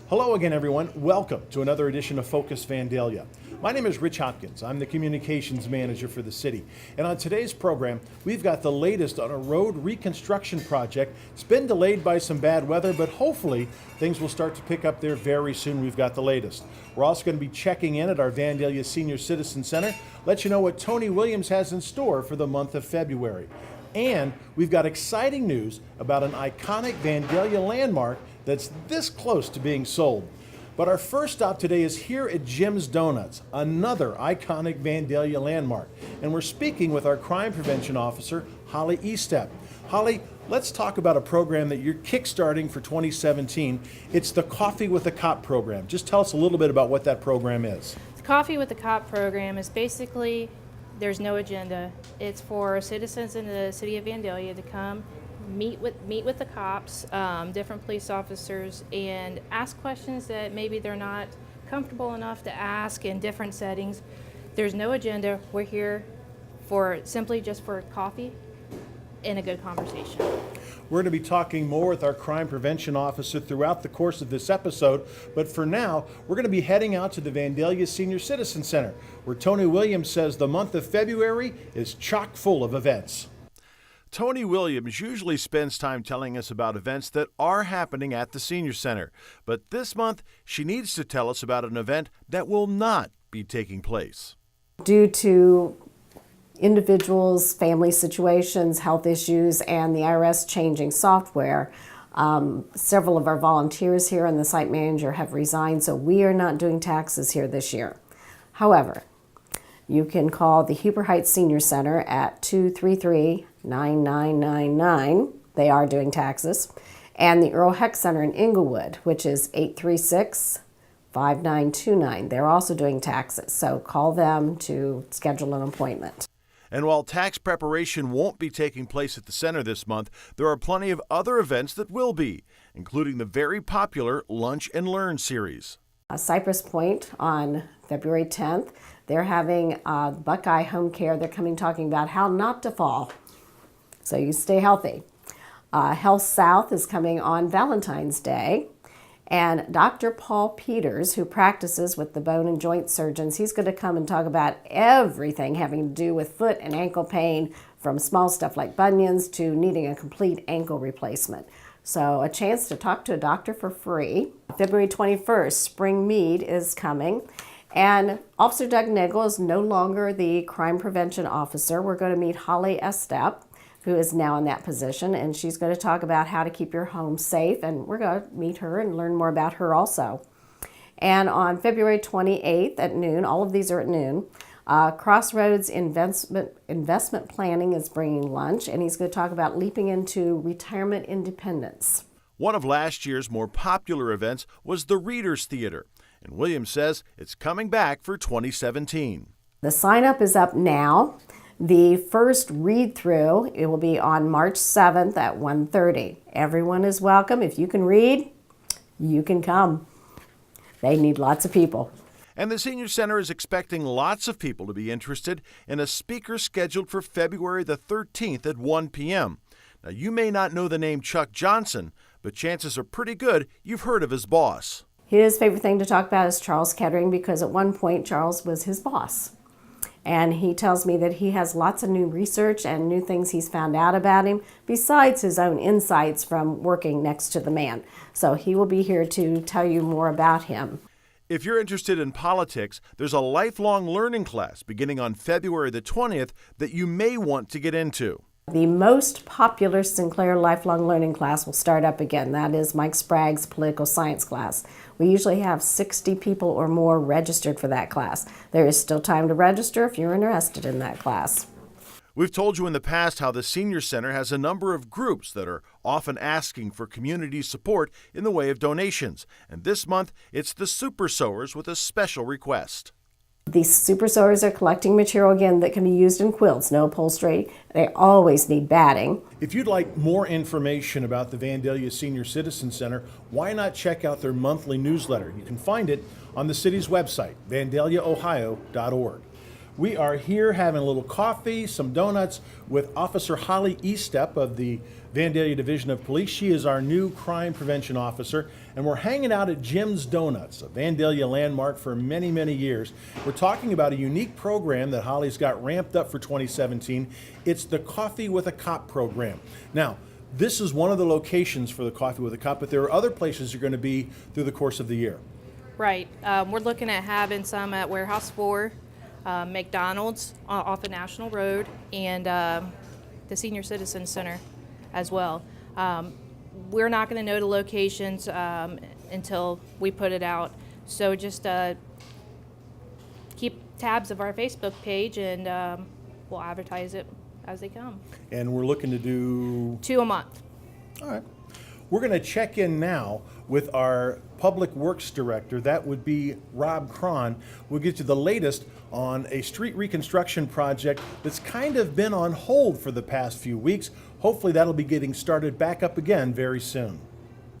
Hello again, everyone. Welcome to another edition of Focus Vandalia. My name is Rich Hopkins. I'm the communications manager for the city. And on today's program, we've got the latest on a road reconstruction project. It's been delayed by some bad weather, but hopefully things will start to pick up there very soon. We've got the latest. We're also going to be checking in at our Vandalia Senior Citizen Center, let you know what Tony Williams has in store for the month of February. And we've got exciting news about an iconic Vandalia landmark that's this close to being sold. But our first stop today is here at Jim's Donuts, another iconic Vandalia landmark. And we're speaking with our crime prevention officer, Holly Estep. Holly, let's talk about a program that you're kickstarting for 2017. It's the Coffee with a Cop program. Just tell us a little bit about what that program is. The Coffee with a Cop program is basically, there's no agenda. It's for citizens in the city of Vandalia to come meet with the cops, different police officers, and ask questions that maybe they're not comfortable enough to ask in different settings. There's no agenda. We're here for simply just for coffee and a good conversation. We're going to be talking more with our crime prevention officer throughout the course of this episode, but for now, we're going to be heading out to the Vandalia Senior Citizen Center, where Tony Williams says the month of February is chock full of events. Tony Williams usually spends time telling us about events that are happening at the Senior Center, but this month she needs to tell us about an event that will not be taking place. Due to individuals, family situations, health issues, and the IRS changing software, several of our volunteers here and the site manager have resigned, so we are not doing taxes here this year. However, you can call the Huber Heights Senior Center at 233-9999. They are doing taxes. And the Earl Heck Center in Inglewood, which is 836-5929. They're also doing taxes, so call them to schedule an appointment. And while tax preparation won't be taking place at the center this month, there are plenty of other events that will be, including the very popular Lunch and Learn series. Cypress Point on February 10th, they're having Buckeye Home Care. They're coming talking about how not to fall, so you stay healthy. Health South is coming on Valentine's Day. And Dr. Paul Peters, who practices with the bone and joint surgeons, he's going to come and talk about everything having to do with foot and ankle pain, from small stuff like bunions to needing a complete ankle replacement. So a chance to talk to a doctor for free. February 21st, Spring Mead is coming. And Officer Doug Nagel is no longer the crime prevention officer. We're going to meet Holly Estep, who is now in that position, and she's going to talk about how to keep your home safe, and we're going to meet her and learn more about her also. And on February 28th at noon, all of these are at noon, Crossroads Investment Planning is bringing lunch, and he's going to talk about leaping into retirement independence. One of last year's more popular events was the Readers Theater, and Williams says it's coming back for 2017. The sign up is up now. The first read-through, it will be on March 7th at 1:30. Everyone is welcome. If you can read, you can come. They need lots of people. And the Senior Center is expecting lots of people to be interested in a speaker scheduled for February the 13th at 1 p.m. Now, you may not know the name Chuck Johnson, but chances are pretty good you've heard of his boss. His favorite thing to talk about is Charles Kettering, because at one point Charles was his boss. And he tells me that he has lots of new research and new things he's found out about him, besides his own insights from working next to the man. So he will be here to tell you more about him. If you're interested in politics, there's a lifelong learning class beginning on February the 20th that you may want to get into. The most popular Sinclair Lifelong Learning class will start up again. That is Mike Sprague's political science class. We usually have 60 people or more registered for that class. There is still time to register if you're interested in that class. We've told you in the past how the Senior Center has a number of groups that are often asking for community support in the way of donations. And this month, it's the Super Sewers with a special request. These super sewers are collecting material again that can be used in quilts, no upholstery. They always need batting. If you'd like more information about the Vandalia Senior Citizen Center, why not check out their monthly newsletter? You can find it on the city's website, vandaliaohio.org. We are here having a little coffee, some donuts with Officer Holly Eastep of the Vandalia Division of Police. She is our new crime prevention officer, and we're hanging out at Jim's Donuts, a Vandalia landmark for many, many years. We're talking about a unique program that Holly's got ramped up for 2017. It's the Coffee with a Cop program. Now, this is one of the locations for the Coffee with a Cop, but there are other places you're going to be through the course of the year. Right. We're looking at having some at Warehouse 4, McDonald's off of National Road, and the Senior Citizen Center as well. We're not going to know the locations until we put it out. So just keep tabs of our Facebook page, and we'll advertise it as they come. And we're looking to do 2 a month. All right. We're going to check in now with our Public Works Director. That would be Rob Cron. We'll get you the latest on a street reconstruction project that's kind of been on hold for the past few weeks. Hopefully that'll be getting started back up again very soon.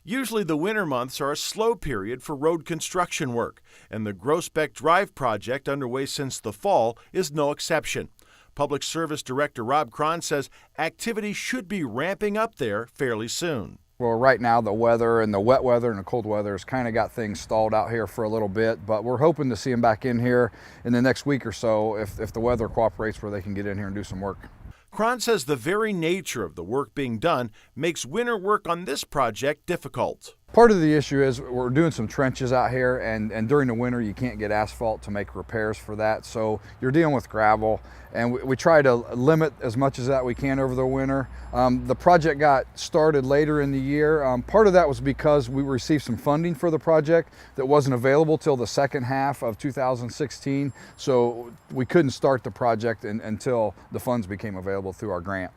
Usually the winter months are a slow period for road construction work, and the Groesbeck Drive project, underway since the fall, is no exception. Public Service Director Rob Cron says activity should be ramping up there fairly soon. Well, right now the weather and the wet weather and the cold weather has kind of got things stalled out here for a little bit, but we're hoping to see them back in here in the next week or so if the weather cooperates, where they can get in here and do some work. Cron says the very nature of the work being done makes winter work on this project difficult. Part of the issue is we're doing some trenches out here, and during the winter you can't get asphalt to make repairs for that, so you're dealing with gravel, and we try to limit as much as that we can over the winter. The project got started later in the year. Part of that was because we received some funding for the project that wasn't available till the second half of 2016, so we couldn't start the project until the funds became available through our grant.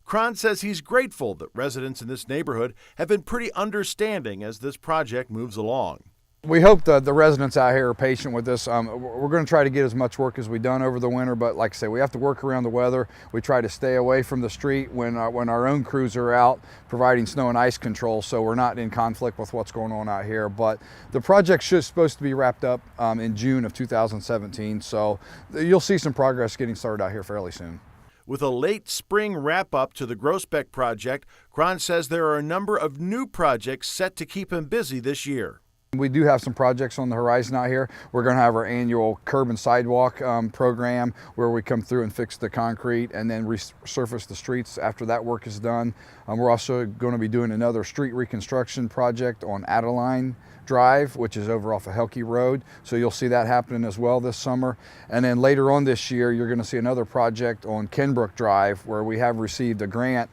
Cron says he's grateful that residents in this neighborhood have been pretty understanding as this project moves along. We hope that the residents out here are patient with this. We're going to try to get as much work as we've done over the winter, but like I say, we have to work around the weather. We try to stay away from the street when our own crews are out providing snow and ice control, so we're not in conflict with what's going on out here. But the project is supposed to be wrapped up in June of 2017, so you'll see some progress getting started out here fairly soon. With a late spring wrap-up to the Groesbeck project, Cron says there are a number of new projects set to keep him busy this year. We do have some projects on the horizon out here. We're going to have our annual curb and sidewalk program where we come through and fix the concrete and then resurface the streets after that work is done. We're also going to be doing another street reconstruction project on Adeline Drive, which is over off of Helke Road. So you'll see that happening as well this summer. And then later on this year, you're going to see another project on Kenbrook Drive where we have received a grant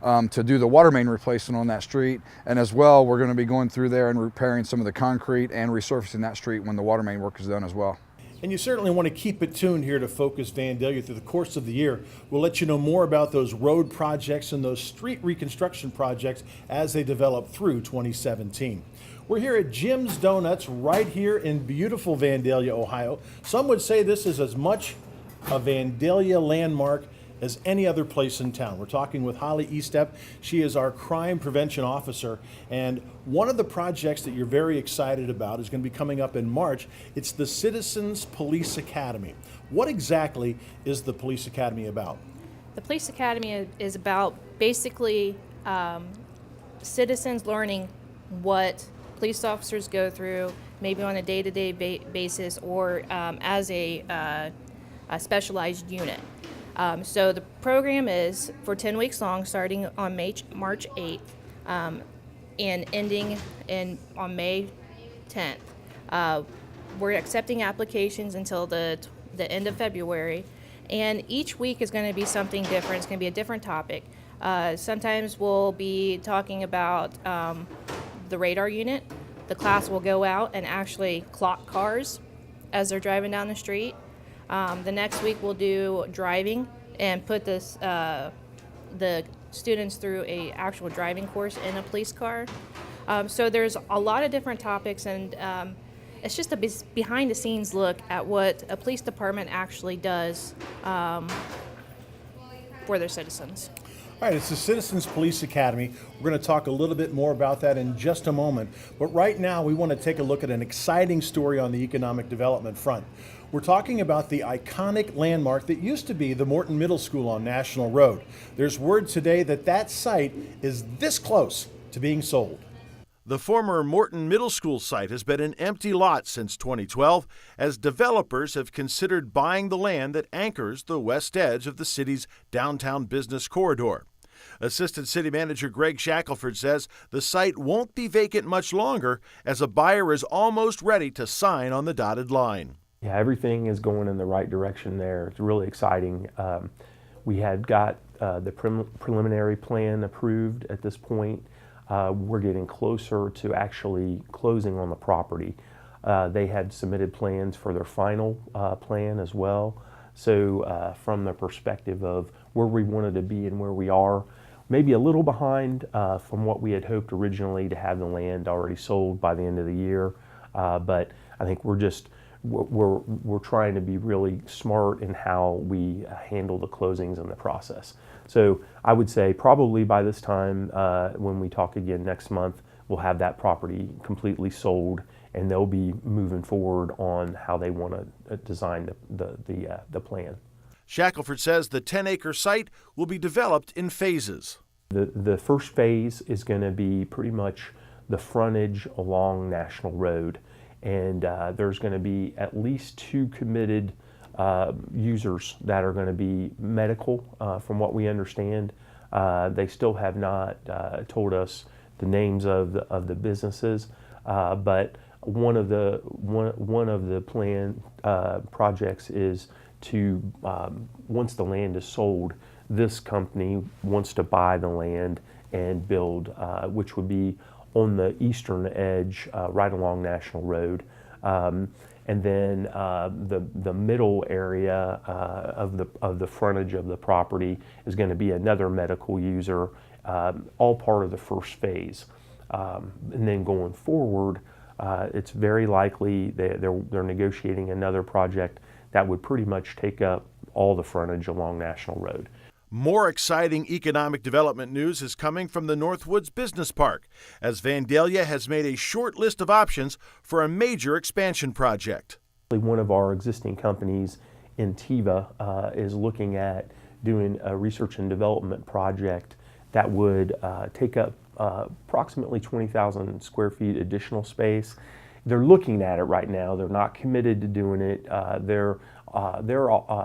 to do the water main replacement on that street. And as well, we're going to be going through there and repairing some of the concrete and resurfacing that street when the water main work is done as well. And you certainly want to keep it tuned here to Focus Vandalia through the course of the year. We'll let you know more about those road projects and those street reconstruction projects as they develop through 2017. We're here at Jim's Donuts right here in beautiful Vandalia, Ohio. Some would say this is as much a Vandalia landmark as any other place in town. We're talking with Holly Eastep. She is our crime prevention officer, and one of the projects that you're very excited about is going to be coming up in March. It's the Citizens Police Academy. What exactly is the Police Academy about? The Police Academy is about basically citizens learning what police officers go through, maybe on a day-to-day basis or as a specialized unit. So the program is for 10 weeks long, starting on March 8th and ending on May 10th. We're accepting applications until the end of February, and each week is going to be something different. It's going to be a different topic. Sometimes we'll be talking about the radar unit. The class will go out and actually clock cars as they're driving down the street. The next week we'll do driving and put the students through a actual driving course in a police car. So there's a lot of different topics, and it's just a behind the scenes look at what a police department actually does for their citizens. All right, it's the Citizens Police Academy. We're going to talk a little bit more about that in just a moment. But right now, we want to take a look at an exciting story on the economic development front. We're talking about the iconic landmark that used to be the Morton Middle School on National Road. There's word today that that site is this close to being sold. The former Morton Middle School site has been an empty lot since 2012 as developers have considered buying the land that anchors the west edge of the city's downtown business corridor. Assistant City Manager Greg Shackelford says the site won't be vacant much longer as a buyer is almost ready to sign on the dotted line. Yeah, everything is going in the right direction there. It's really exciting. We had got the preliminary plan approved at this point. We're getting closer to actually closing on the property. They had submitted plans for their final plan as well. So from the perspective of where we wanted to be and where we are, maybe a little behind from what we had hoped originally to have the land already sold by the end of the year. But I think we're trying to be really smart in how we handle the closings and the process. So I would say probably by this time, when we talk again next month, we'll have that property completely sold, and they'll be moving forward on how they want to design the plan. Shackelford says the 10-acre site will be developed in phases. The first phase is going to be pretty much the frontage along National Road, and there's going to be at least 2 committed users that are going to be medical, from what we understand. They still have not told us the names of the businesses, but one of the plan projects is to once the land is sold, this company wants to buy the land and build, which would be on the eastern edge, right along National Road. And then the middle area of the frontage of the property is going to be another medical user, all part of the first phase. And then going forward, it's very likely they're negotiating another project that would pretty much take up all the frontage along National Road. More exciting economic development news is coming from the Northwoods Business Park, as Vandalia has made a short list of options for a major expansion project. One of our existing companies, Intiva, is looking at doing a research and development project that would take up approximately 20,000 square feet additional space. They're looking at it right now. They're not committed to doing it. Their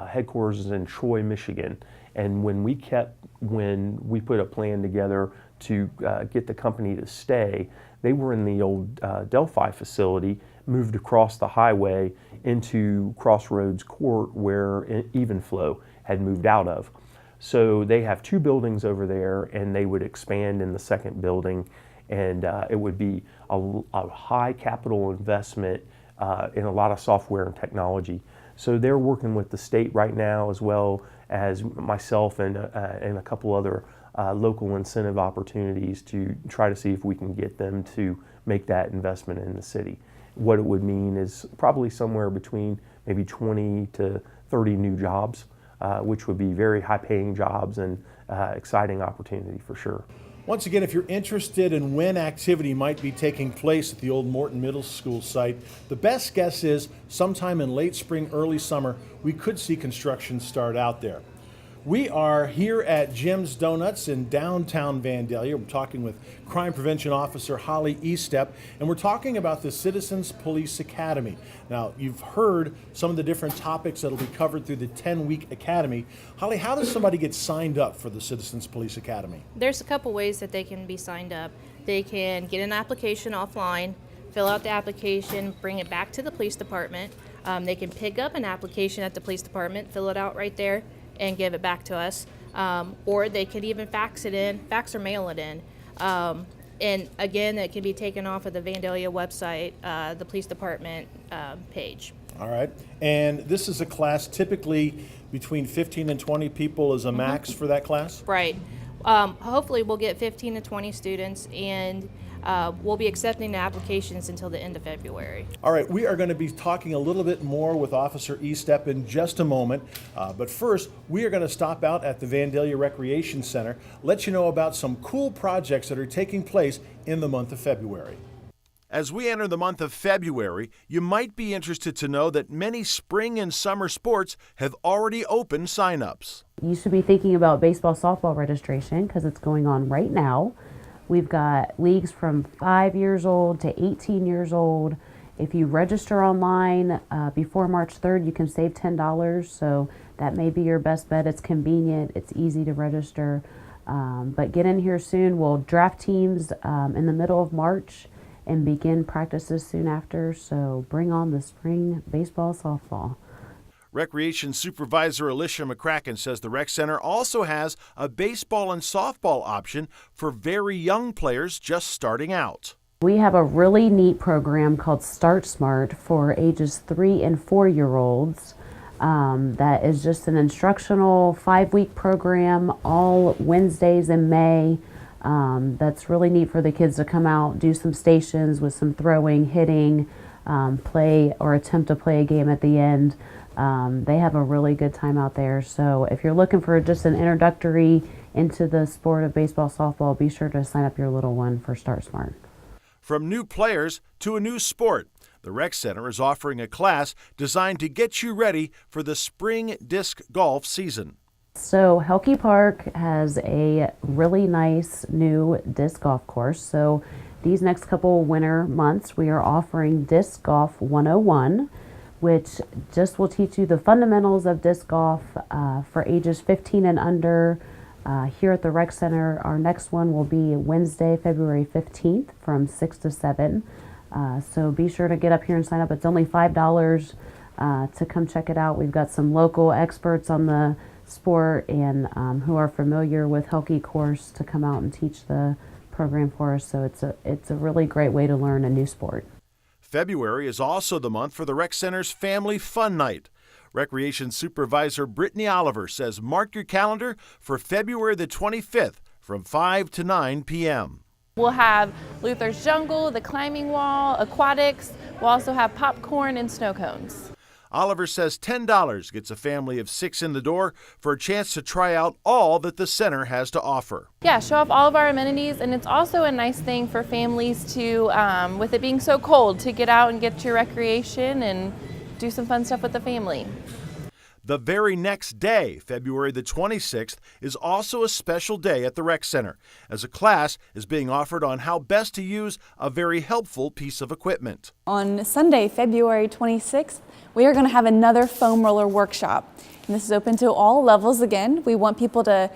headquarters is in Troy, Michigan. And when we put a plan together to get the company to stay, they were in the old Delphi facility, moved across the highway into Crossroads Court where Evenflow had moved out of. So they have 2 buildings over there, and they would expand in the second building, and it would be a high capital investment in a lot of software and technology. So they're working with the state right now, as well as myself and a couple other local incentive opportunities to try to see if we can get them to make that investment in the city. What it would mean is probably somewhere between maybe 20 to 30 new jobs, which would be very high-paying jobs and exciting opportunity for sure. Once again, if you're interested in when activity might be taking place at the old Morton Middle School site, the best guess is sometime in late spring, early summer, we could see construction start out there. We are here at Jim's Donuts in downtown Vandalia. We're talking with Crime Prevention Officer Holly Estep, and we're talking about the Citizens Police Academy. Now, you've heard some of the different topics that will be covered through the 10-week academy. Holly, how does somebody get signed up for the Citizens Police Academy? There's a couple ways that they can be signed up. They can get an application offline, fill out the application, bring it back to the police department. They can pick up an application at the police department, fill it out right there, and give it back to us. Or they could even fax or mail it in. And again, it can be taken off of the Vandalia website, the police department page. All right. And this is a class typically between 15 and 20 people is a max for that class? Right. Hopefully we'll get 15 to 20 students, and We'll be accepting the applications until the end of February. All right, we are going to be talking a little bit more with Officer Estep in just a moment. But first, we are going to stop out at the Vandalia Recreation Center, let you know about some cool projects that are taking place in the month of February. As we enter the month of February, you might be interested to know that many spring and summer sports have already opened signups. You should be thinking about baseball, softball registration because it's going on right now. We've got leagues from 5 years old to 18 years old. If you register online before March 3rd, you can save $10. So that may be your best bet. It's convenient. It's easy to register. But get in here soon. We'll draft teams in the middle of March and begin practices soon after. So bring on the spring baseball, softball. Recreation Supervisor Alicia McCracken says the rec center also has a baseball and softball option for very young players just starting out. We have a really neat program called Start Smart for ages 3 and 4-year-olds. That is just an instructional 5-week program all Wednesdays in May. That's really neat for the kids to come out, do some stations with some throwing, hitting, play or attempt to play a game at the end. They have a really good time out there. So if you're looking for just an introductory into the sport of baseball, softball, be sure to sign up your little one for Start Smart. From new players to a new sport, the Rec Center is offering a class designed to get you ready for the spring disc golf season. So Helke Park has a really nice new disc golf course. So these next couple winter months, we are offering Disc Golf 101, which just will teach you the fundamentals of disc golf for ages 15 and under. Here at the Rec Center, our next one will be Wednesday, February 15th from 6 to 7. So be sure to get up here and sign up. It's only $5 to come check it out. We've got some local experts on the sport and who are familiar with Helke course to come out and teach the program for us. So it's a really great way to learn a new sport. February is also the month for the Rec Center's Family Fun Night. Recreation Supervisor Brittany Oliver says mark your calendar for February the 25th from 5 to 9 p.m. We'll have Luther's Jungle, the climbing wall, aquatics. We'll also have popcorn and snow cones. Oliver says $10 gets a family of 6 in the door for a chance to try out all that the center has to offer. Yeah, show off all of our amenities, and it's also a nice thing for families to, with it being so cold, to get out and get your recreation and do some fun stuff with the family. The very next day, February the 26th, is also a special day at the Rec Center, as a class is being offered on how best to use a very helpful piece of equipment. On Sunday, February 26th, we are going to have another foam roller workshop. And this is open to all levels again. We want people to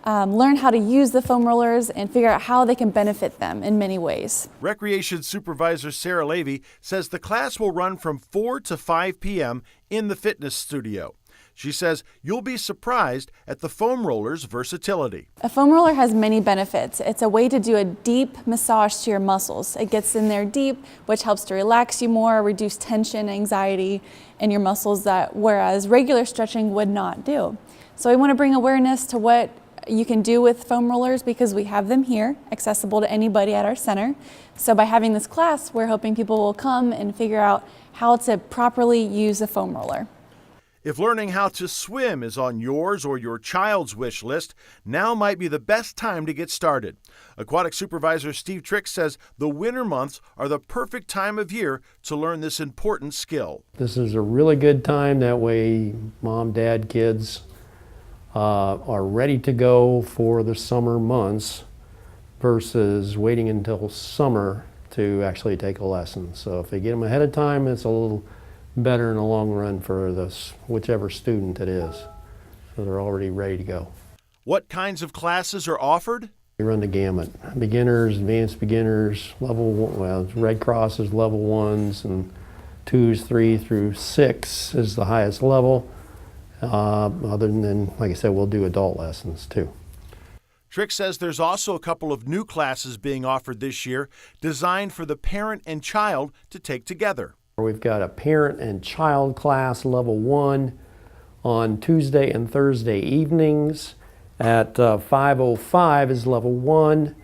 learn how to use the foam rollers and figure out how they can benefit them in many ways. Recreation Supervisor Sarah Levy says the class will run from 4 to 5 p.m. in the fitness studio. She says you'll be surprised at the foam roller's versatility. A foam roller has many benefits. It's a way to do a deep massage to your muscles. It gets in there deep, which helps to relax you more, reduce tension, anxiety in your muscles, that whereas regular stretching would not do. So we want to bring awareness to what you can do with foam rollers because we have them here, accessible to anybody at our center. So by having this class, we're hoping people will come and figure out how to properly use a foam roller. If learning how to swim is on yours or your child's wish list, now might be the best time to get started. Aquatic Supervisor Steve Trick says the winter months are the perfect time of year to learn this important skill. This is a really good time. That way, mom, dad, kids are ready to go for the summer months versus waiting until summer to actually take a lesson. So if they get them ahead of time, it's a little better in the long run for this whichever student it is. So they're already ready to go. What kinds of classes are offered? We run the gamut. Beginners, advanced beginners, level one, well, Red Cross is level 1s, and 2s, 3 through 6 is the highest level. Other than, like I said, we'll do adult lessons too. Trick says there's also a couple of new classes being offered this year designed for the parent and child to take together. We've got a parent and child class, level 1, on Tuesday and Thursday evenings at 5:05 is level 1,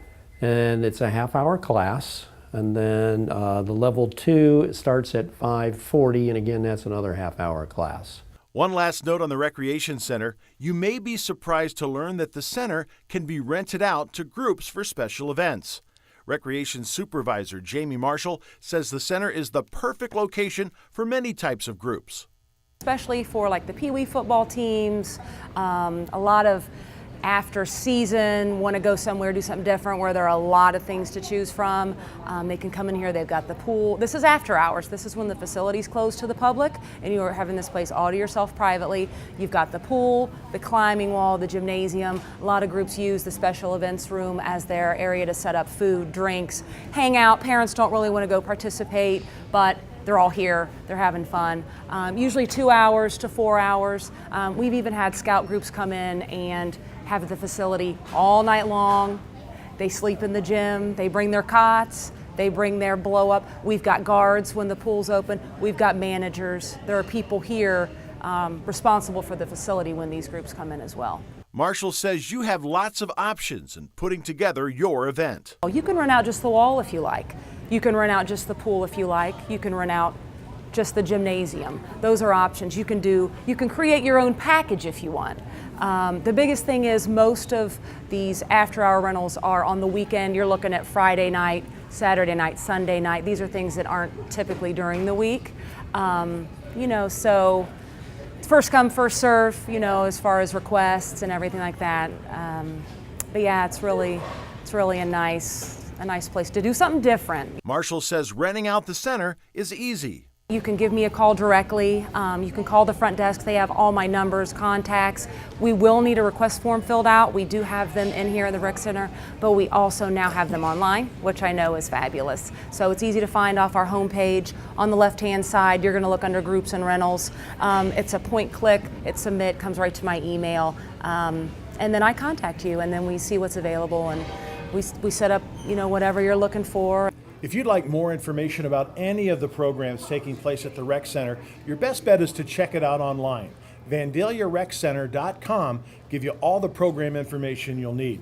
and it's a half-hour class. And then the level 2 starts at 5:40, and again, that's another half-hour class. One last note on the Recreation Center. You may be surprised to learn that the center can be rented out to groups for special events. Recreation Supervisor Jamie Marshall says the center is the perfect location for many types of groups. Especially for like the Pee Wee football teams, a lot of after season want to go somewhere, do something different where there are a lot of things to choose from. They can come in here, they've got the pool. This is after hours. This is when the facility's closed to the public and you are having this place all to yourself privately. You've got the pool, the climbing wall, the gymnasium. A lot of groups use the special events room as their area to set up food, drinks, hang out. Parents don't really want to go participate, but they're all here, they're having fun. Usually 2 hours to 4 hours. We've even had scout groups come in and have the facility all night long. They sleep in the gym, they bring their cots, they bring their blow up. We've got guards when the pool's open, we've got managers. There are people here responsible for the facility when these groups come in as well. Marshall says you have lots of options in putting together your event. You can rent out just the wall if you like. You can rent out just the pool if you like. You can rent out just the gymnasium. Those are options. You can create your own package if you want. The biggest thing is most of these after-hour rentals are on the weekend. You're looking at Friday night, Saturday night, Sunday night. These are things that aren't typically during the week. So it's first come, first serve, as far as requests and everything like that. But yeah, it's really a nice place to do something different. Marshall says renting out the center is easy. You can give me a call directly. You can call the front desk. They have all my numbers, contacts. We will need a request form filled out. We do have them in here in the rec center, but we also now have them online, which I know is fabulous. So it's easy to find off our homepage. On the left-hand side, you're going to look under groups and rentals. It's a point click, it submit, comes right to my email. And then I contact you, and then we see what's available, and we set up, whatever you're looking for. If you'd like more information about any of the programs taking place at the Rec Center, your best bet is to check it out online. VandaliaRecCenter.com give you all the program information you'll need.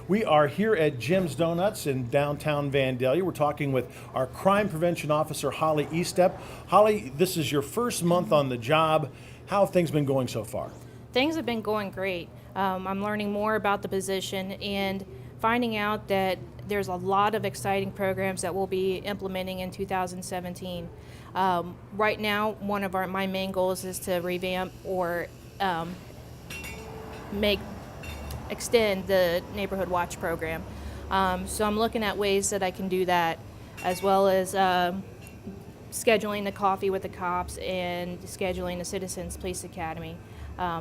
We are here at Jim's Donuts in downtown Vandalia. We're talking with our crime prevention officer, Holly Estep. Holly, this is your first month on the job. How have things been going so far? Things have been going great. I'm learning more about the position and finding out that there's a lot of exciting programs that we'll be implementing in 2017. Right now, one of my main goals is to revamp or extend the Neighborhood Watch program. So I'm looking at ways that I can do that, as well as scheduling the coffee with the cops and scheduling the Citizens Police Academy.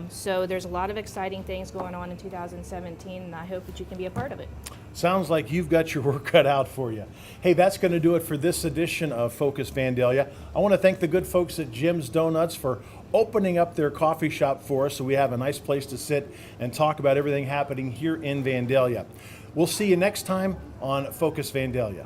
So there's a lot of exciting things going on in 2017, and I hope that you can be a part of it. Sounds like you've got your work cut out for you. Hey, that's going to do it for this edition of Focus Vandalia. I want to thank the good folks at Jim's Donuts for opening up their coffee shop for us so we have a nice place to sit and talk about everything happening here in Vandalia. We'll see you next time on Focus Vandalia.